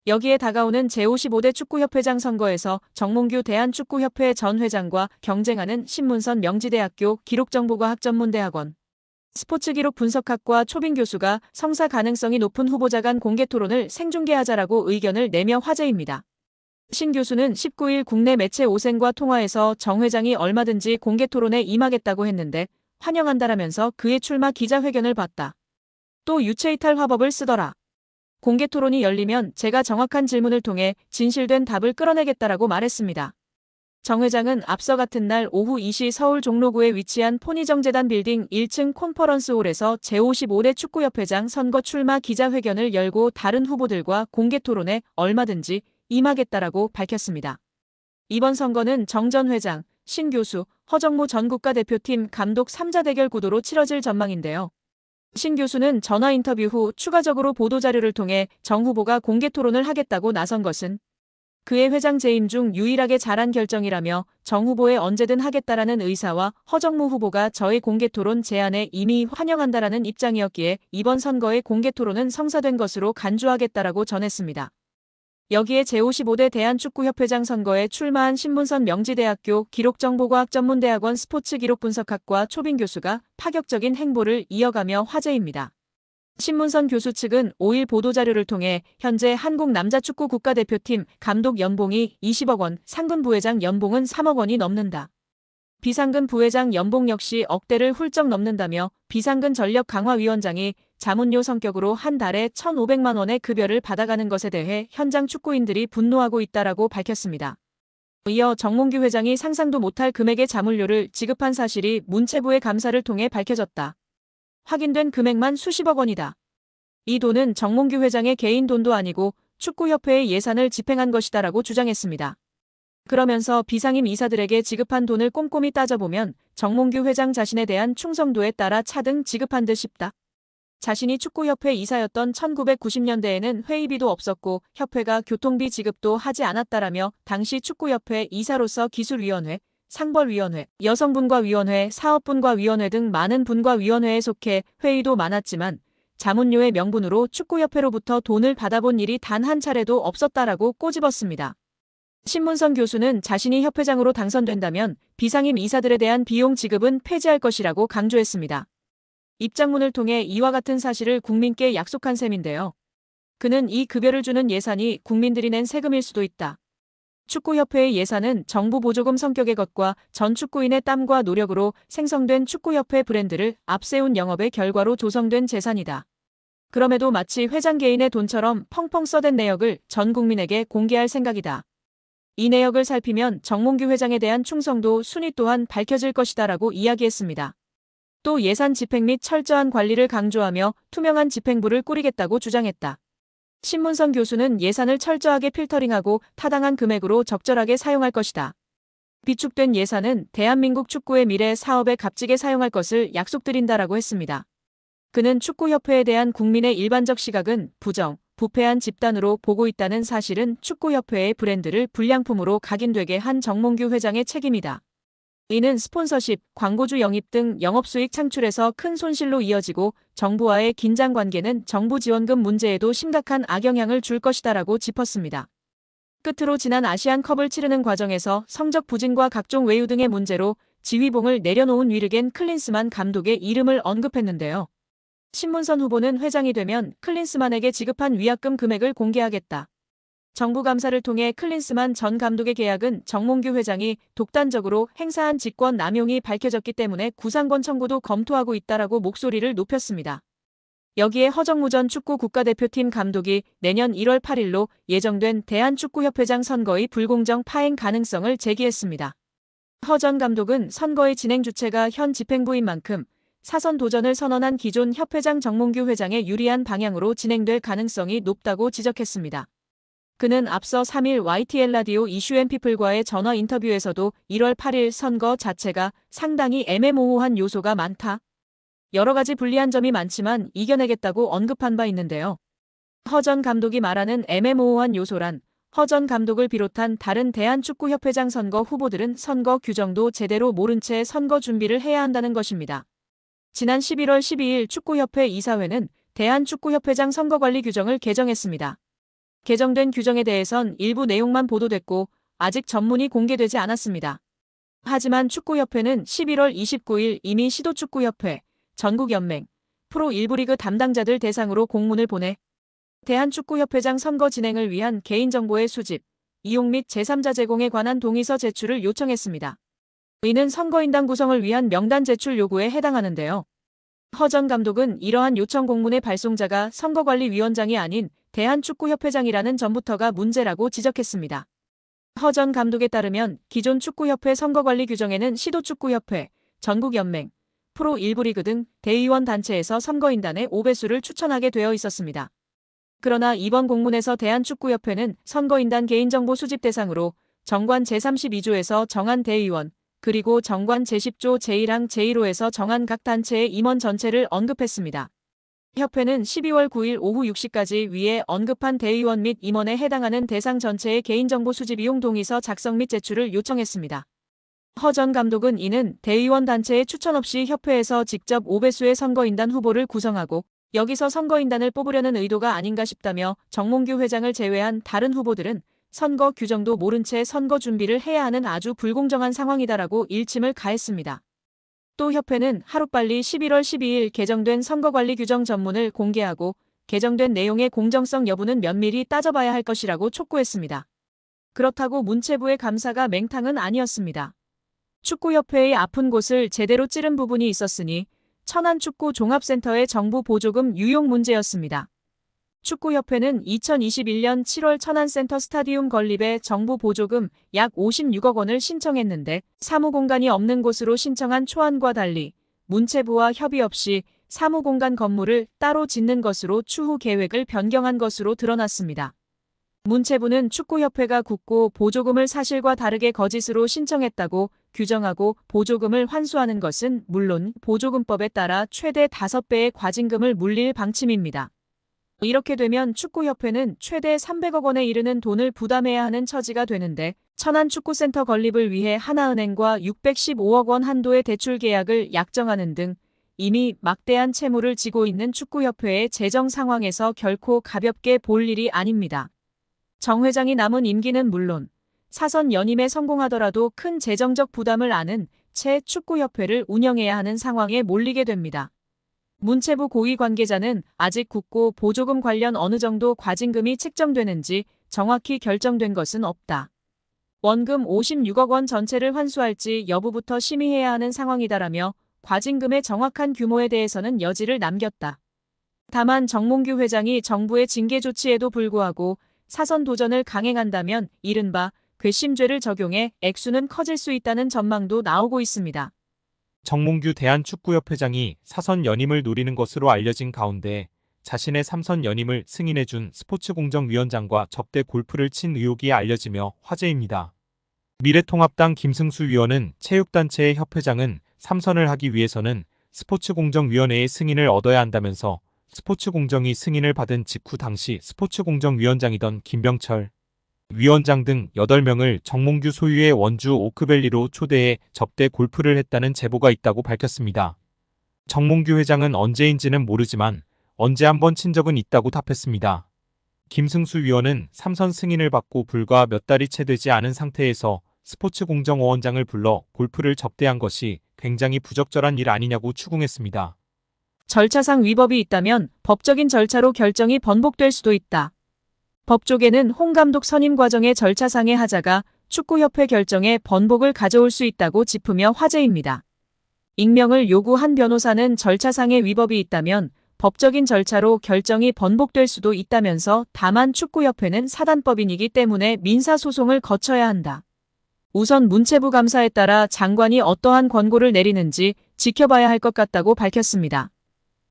여기에 다가오는 제55대 축구협회장 선거에서 정몽규 대한축구협회 전 회장과 경쟁하는 신문선 명지대학교 기록정보과학전문대학원 스포츠기록 분석학과 초빙 교수가 성사 가능성이 높은 후보자 간 공개토론을 생중계하자라고 의견을 내며 화제입니다. 신 교수는 19일 국내 매체 오센과 통화에서 정 회장이 얼마든지 공개토론에 임하겠다고 했는데 환영한다라면서 그의 출마 기자회견을 봤다. 또 유체이탈 화법을 쓰더라. 공개토론이 열리면 제가 정확한 질문을 통해 진실된 답을 끌어내겠다라고 말했습니다. 정 회장은 앞서 같은 날 오후 2시 서울 종로구에 위치한 포니정재단 빌딩 1층 컨퍼런스홀에서 제55대 축구협회장 선거 출마 기자회견을 열고 다른 후보들과 공개토론에 얼마든지 임하겠다라고 밝혔습니다. 이번 선거는 정 전 회장, 신 교수, 허정무 전 국가대표팀 감독 3자 대결 구도로 치러질 전망인데요. 신 교수는 전화 인터뷰 후 추가적으로 보도자료를 통해 정 후보가 공개토론을 하겠다고 나선 것은 그의 회장 재임 중 유일하게 잘한 결정이라며 정 후보에 언제든 하겠다라는 의사와 허정무 후보가 저의 공개토론 제안에 이미 환영한다라는 입장이었기에 이번 선거의 공개토론은 성사된 것으로 간주하겠다라고 전했습니다. 여기에 제55대 대한축구협회장 선거에 출마한 신문선 명지대학교 기록정보과학전문대학원 스포츠기록분석학과 초빙 교수가 파격적인 행보를 이어가며 화제입니다. 신문선 교수 측은 5일 보도자료를 통해 현재 한국 남자축구 국가대표팀 감독 연봉이 20억 원, 상근 부회장 연봉은 3억 원이 넘는다. 비상근 부회장 연봉 역시 억대를 훌쩍 넘는다며 비상근 전력강화위원장이 자문료 성격으로 한 달에 1,500만 원의 급여를 받아가는 것에 대해 현장 축구인들이 분노하고 있다라고 밝혔습니다. 이어 정몽규 회장이 상상도 못할 금액의 자문료를 지급한 사실이 문체부의 감사를 통해 밝혀졌다. 확인된 금액만 수십억 원이다. 이 돈은 정몽규 회장의 개인 돈도 아니고 축구협회의 예산을 집행한 것이다라고 주장했습니다. 그러면서 비상임 이사들에게 지급한 돈을 꼼꼼히 따져보면 정몽규 회장 자신에 대한 충성도에 따라 차등 지급한 듯 싶다. 자신이 축구협회 이사였던 1990년대에는 회의비도 없었고 협회가 교통비 지급도 하지 않았다라며 당시 축구협회 이사로서 기술위원회, 상벌위원회, 여성분과위원회, 사업분과위원회 등 많은 분과위원회에 속해 회의도 많았지만 자문료의 명분으로 축구협회로부터 돈을 받아본 일이 단 한 차례도 없었다라고 꼬집었습니다. 신문선 교수는 자신이 협회장으로 당선된다면 비상임 이사들에 대한 비용 지급은 폐지할 것이라고 강조했습니다. 입장문을 통해 이와 같은 사실을 국민께 약속한 셈인데요. 그는 이 급여를 주는 예산이 국민들이 낸 세금일 수도 있다. 축구협회의 예산은 정부 보조금 성격의 것과 전 축구인의 땀과 노력으로 생성된 축구협회 브랜드를 앞세운 영업의 결과로 조성된 재산이다. 그럼에도 마치 회장 개인의 돈처럼 펑펑 써댄 내역을 전 국민에게 공개할 생각이다. 이 내역을 살피면 정몽규 회장에 대한 충성도 순위 또한 밝혀질 것이다라고 이야기했습니다. 또 예산 집행 및 철저한 관리를 강조하며 투명한 집행부를 꾸리겠다고 주장했다. 신문선 교수는 예산을 철저하게 필터링하고 타당한 금액으로 적절하게 사용할 것이다. 비축된 예산은 대한민국 축구의 미래 사업에 값지게 사용할 것을 약속드린다라고 했습니다. 그는 축구협회에 대한 국민의 일반적 시각은 부정, 부패한 집단으로 보고 있다는 사실은 축구협회의 브랜드를 불량품으로 각인되게 한 정몽규 회장의 책임이다. 이는 스폰서십, 광고주 영입 등 영업수익 창출에서 큰 손실로 이어지고 정부와의 긴장관계는 정부 지원금 문제에도 심각한 악영향을 줄 것이다라고 짚었습니다. 끝으로 지난 아시안컵을 치르는 과정에서 성적 부진과 각종 외유 등의 문제로 지휘봉을 내려놓은 위르겐 클린스만 감독의 이름을 언급했는데요. 신문선 후보는 회장이 되면 클린스만에게 지급한 위약금 금액을 공개하겠다. 정부 감사를 통해 클린스만 전 감독의 계약은 정몽규 회장이 독단적으로 행사한 직권 남용이 밝혀졌기 때문에 구상권 청구도 검토하고 있다라고 목소리를 높였습니다. 여기에 허정무 전 축구 국가대표팀 감독이 내년 1월 8일로 예정된 대한축구협회장 선거의 불공정 파행 가능성을 제기했습니다. 허 전 감독은 선거의 진행 주체가 현 집행부인 만큼 사선 도전을 선언한 기존 협회장 정몽규 회장에 유리한 방향으로 진행될 가능성이 높다고 지적했습니다. 그는 앞서 3일 YTN 라디오 이슈앤피플과의 전화 인터뷰에서도 1월 8일 선거 자체가 상당히 애매모호한 요소가 많다. 여러 가지 불리한 점이 많지만 이겨내겠다고 언급한 바 있는데요. 허 전 감독이 말하는 애매모호한 요소란 허 전 감독을 비롯한 다른 대한축구협회장 선거 후보들은 선거 규정도 제대로 모른 채 선거 준비를 해야 한다는 것입니다. 지난 11월 12일 축구협회 이사회는 대한축구협회장 선거관리 규정을 개정했습니다. 개정된 규정에 대해선 일부 내용만 보도됐고 아직 전문이 공개되지 않았습니다. 하지만 축구협회는 11월 29일 이미 시도축구협회, 전국연맹, 프로 1부 리그 담당자들 대상으로 공문을 보내 대한축구협회장 선거 진행을 위한 개인정보의 수집, 이용 및 제3자 제공에 관한 동의서 제출을 요청했습니다. 이는 선거인단 구성을 위한 명단 제출 요구에 해당하는데요. 허 전 감독은 이러한 요청 공문의 발송자가 선거관리위원장이 아닌 대한축구협회장이라는 점부터가 문제라고 지적했습니다. 허 전 감독에 따르면 기존 축구협회 선거관리 규정에는 시도축구협회, 전국연맹, 프로 1부 리그 등 대의원 단체에서 선거인단의 5배수를 추천하게 되어 있었습니다. 그러나 이번 공문에서 대한축구협회는 선거인단 개인정보 수집 대상으로 정관 제32조에서 정한 대의원, 그리고 정관 제10조 제1항 제1호에서 정한 각 단체의 임원 전체를 언급했습니다. 협회는 12월 9일 오후 6시까지 위에 언급한 대의원 및 임원에 해당하는 대상 전체의 개인정보 수집 이용 동의서 작성 및 제출을 요청했습니다. 허 전 감독은 이는 대의원 단체의 추천 없이 협회에서 직접 5배수의 선거인단 후보를 구성하고 여기서 선거인단을 뽑으려는 의도가 아닌가 싶다며 정몽규 회장을 제외한 다른 후보들은 선거 규정도 모른 채 선거 준비를 해야 하는 아주 불공정한 상황이다라고 일침을 가했습니다. 또 협회는 하루빨리 11월 12일 개정된 선거관리 규정 전문을 공개하고 개정된 내용의 공정성 여부는 면밀히 따져봐야 할 것이라고 촉구했습니다. 그렇다고 문체부의 감사가 맹탕은 아니었습니다. 축구협회의 아픈 곳을 제대로 찌른 부분이 있었으니 천안축구종합센터의 정부 보조금 유용 문제였습니다. 축구협회는 2021년 7월 천안센터 스타디움 건립에 정부 보조금 약 56억 원을 신청했는데 사무공간이 없는 곳으로 신청한 초안과 달리 문체부와 협의 없이 사무공간 건물을 따로 짓는 것으로 추후 계획을 변경한 것으로 드러났습니다. 문체부는 축구협회가 굳고 보조금을 사실과 다르게 거짓으로 신청했다고 규정하고 보조금을 환수하는 것은 물론 보조금법에 따라 최대 5배의 과징금을 물릴 방침입니다. 이렇게 되면 축구협회는 최대 300억 원에 이르는 돈을 부담해야 하는 처지가 되는데 천안축구센터 건립을 위해 하나은행과 615억 원 한도의 대출 계약을 약정하는 등 이미 막대한 채무를 지고 있는 축구협회의 재정 상황에서 결코 가볍게 볼 일이 아닙니다. 정 회장이 남은 임기는 물론 사선 연임에 성공하더라도 큰 재정적 부담을 안은 채 축구협회를 운영해야 하는 상황에 몰리게 됩니다. 문체부 고위 관계자는 아직 굳고 보조금 관련 어느 정도 과징금이 책정되는지 정확히 결정된 것은 없다. 원금 56억 원 전체를 환수할지 여부부터 심의해야 하는 상황이다라며 과징금의 정확한 규모에 대해서는 여지를 남겼다. 다만 정몽규 회장이 정부의 징계 조치에도 불구하고 사선 도전을 강행한다면 이른바 괘씸죄를 적용해 액수는 커질 수 있다는 전망도 나오고 있습니다. 정몽규 대한축구협회장이 사선 연임을 노리는 것으로 알려진 가운데 자신의 3선 연임을 승인해준 스포츠공정위원장과 접대 골프를 친 의혹이 알려지며 화제입니다. 미래통합당 김승수 위원은 체육단체의 협회장은 3선을 하기 위해서는 스포츠공정위원회의 승인을 얻어야 한다면서 스포츠공정이 승인을 받은 직후 당시 스포츠공정위원장이던 김병철 위원장 등 8명을 정몽규 소유의 원주 오크밸리로 초대해 접대 골프를 했다는 제보가 있다고 밝혔습니다. 정몽규 회장은 언제인지는 모르지만 언제 한번 친 적은 있다고 답했습니다. 김승수 위원은 3선 승인을 받고 불과 몇 달이 채 되지 않은 상태에서 스포츠공정위원장을 불러 골프를 접대한 것이 굉장히 부적절한 일 아니냐고 추궁했습니다. 절차상 위법이 있다면 법적인 절차로 결정이 번복될 수도 있다. 법조계는 홍 감독 선임 과정의 절차상의 하자가 축구협회 결정에 번복을 가져올 수 있다고 짚으며 화제입니다. 익명을 요구한 변호사는 절차상의 위법이 있다면 법적인 절차로 결정이 번복될 수도 있다면서 다만 축구협회는 사단법인이기 때문에 민사소송을 거쳐야 한다. 우선 문체부 감사에 따라 장관이 어떠한 권고를 내리는지 지켜봐야 할 것 같다고 밝혔습니다.